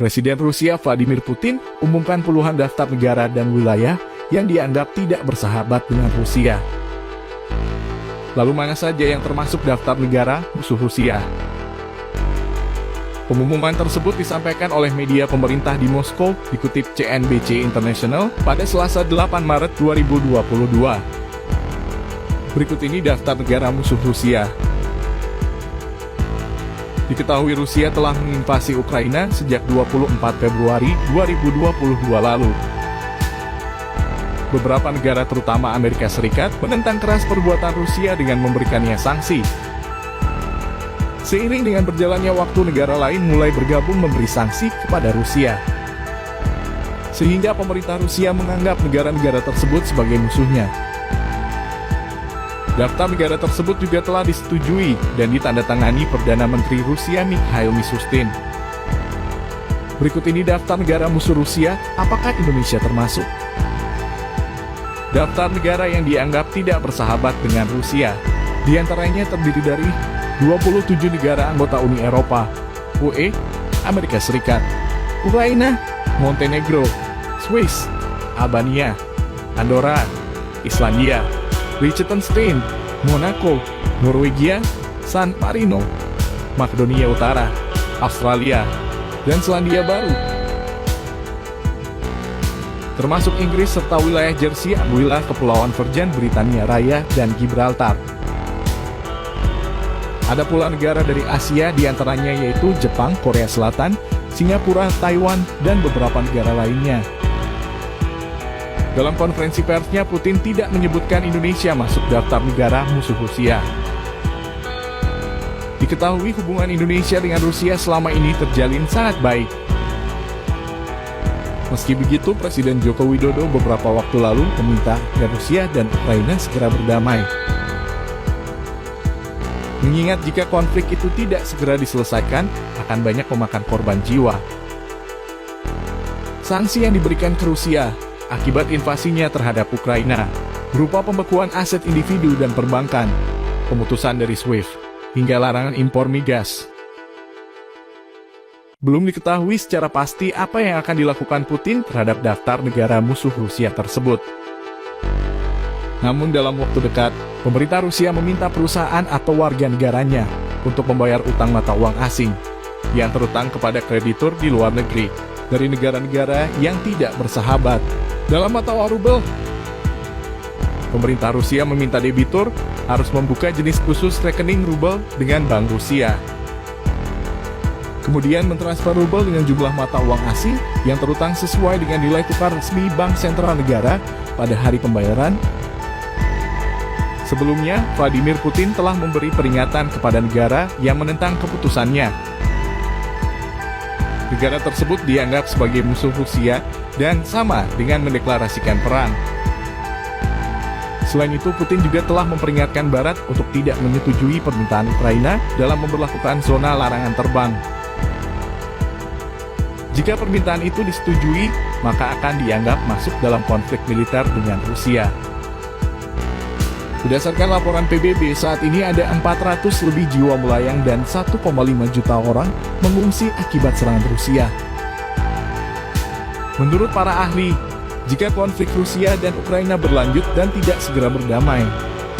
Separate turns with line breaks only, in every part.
Presiden Rusia Vladimir Putin umumkan puluhan daftar negara dan wilayah yang dianggap tidak bersahabat dengan Rusia. Lalu mana saja yang termasuk daftar negara musuh Rusia? Pengumuman tersebut disampaikan oleh media pemerintah di Moskow, dikutip CNBC International pada Selasa 8 Maret 2022. Berikut ini daftar negara musuh Rusia. Diketahui Rusia telah menginvasi Ukraina sejak 24 Februari 2022 lalu. Beberapa negara terutama Amerika Serikat menentang keras perbuatan Rusia dengan memberikannya sanksi. Seiring dengan berjalannya waktu, negara lain mulai bergabung memberi sanksi kepada Rusia. Sehingga pemerintah Rusia menganggap negara-negara tersebut sebagai musuhnya. Daftar negara tersebut juga telah disetujui dan ditandatangani Perdana Menteri Rusia Mikhail Mishustin. Berikut ini daftar negara musuh Rusia, apakah Indonesia termasuk? Daftar negara yang dianggap tidak bersahabat dengan Rusia, di antaranya terdiri dari 27 negara anggota Uni Eropa, UE, Amerika Serikat, Ukraina, Montenegro, Swiss, Albania, Andorra, Islandia, Liechtenstein, Monaco, Norwegia, San Marino, Makedonia Utara, Australia, dan Selandia Baru. Termasuk Inggris serta wilayah Jersey, wilayah Kepulauan Virgin, Britania Raya, dan Gibraltar. Ada pula negara dari Asia, diantaranya yaitu Jepang, Korea Selatan, Singapura, Taiwan, dan beberapa negara lainnya. Dalam konferensi persnya, Putin tidak menyebutkan Indonesia masuk daftar negara musuh Rusia. Diketahui hubungan Indonesia dengan Rusia selama ini terjalin sangat baik. Meski begitu, Presiden Joko Widodo beberapa waktu lalu meminta agar Rusia dan Ukraina segera berdamai. Mengingat jika konflik itu tidak segera diselesaikan, akan banyak memakan korban jiwa. Sanksi yang diberikan ke Rusia akibat invasinya terhadap Ukraina berupa pembekuan aset individu dan perbankan, pemutusan dari SWIFT, hingga larangan impor migas. Belum diketahui secara pasti apa yang akan dilakukan Putin terhadap daftar negara musuh Rusia tersebut. Namun dalam waktu dekat, pemerintah Rusia meminta perusahaan atau warga negaranya untuk membayar utang mata uang asing yang terutang kepada kreditur di luar negeri dari negara-negara yang tidak bersahabat dalam mata uang rubel. Pemerintah Rusia meminta debitur harus membuka jenis khusus rekening rubel dengan Bank Rusia. Kemudian mentransfer rubel dengan jumlah mata uang asing yang terutang sesuai dengan nilai tukar resmi Bank Sentral Negara pada hari pembayaran. Sebelumnya, Vladimir Putin telah memberi peringatan kepada negara yang menentang keputusannya. Negara tersebut dianggap sebagai musuh Rusia dan sama dengan mendeklarasikan perang. Selain itu, Putin juga telah memperingatkan Barat untuk tidak menyetujui permintaan Ukraina dalam memberlakukan zona larangan terbang. Jika permintaan itu disetujui, maka akan dianggap masuk dalam konflik militer dengan Rusia. Berdasarkan laporan PBB, saat ini ada 400 lebih jiwa melayang dan 1,5 juta orang mengungsi akibat serangan Rusia. Menurut para ahli, jika konflik Rusia dan Ukraina berlanjut dan tidak segera berdamai,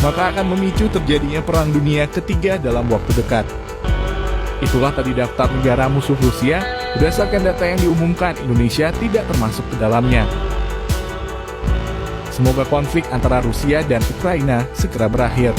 maka akan memicu terjadinya Perang Dunia Ketiga dalam waktu dekat. Itulah tadi daftar negara musuh Rusia. Berdasarkan data yang diumumkan, Indonesia tidak termasuk ke dalamnya. Semoga konflik antara Rusia dan Ukraina segera berakhir.